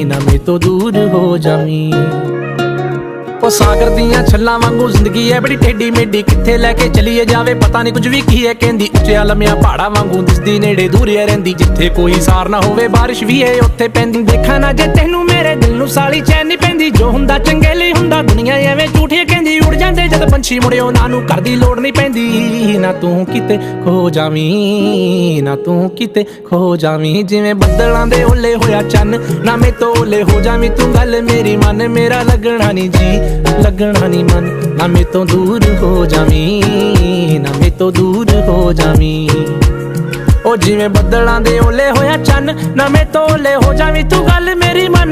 ना मेरे तो दूर हो जावी। ओ सागर दियां छल्लां वांगू जिंदगी है बड़ी टेढ़ी मेढ़ी, कित्थे लैके चलीए जावे पता नहीं कुछ भी की है कहंदी। उच्चिया लम्मिया पहाड़ा वांगू दिसदी नेड़े दूर रहिंदी, जिथे कोई सार ना होवे बारिश भी है उत्थे पैंदी। देखा ना जे तैनू मेरे दिल नू साली चैन नहीं पैंदी, जो हुंदा चंगे लई हुंदा दुनिया एवें झूठी कहंदी। उड़ जांदे जद पंछी मुड़े उन्हां नू घर दी लोड़ नहीं पैंदी। ना तू किते खो जावीं, ना तू किते खो जावीं, जिवें बदलां दे ओले होया चन्न, ना मैं तो ओले हो जावीं। तू गल मेरी मन, मेरा लगना नहीं जी लगना नहीं मन, ना मैं तो दूर हो जावीं, ना मैं तो दूर हो जावीं। ओ जिवें बदलां दे ओले होया चन्न, ना मैं तो ओले हो जावीं। तू गल मेरी मन।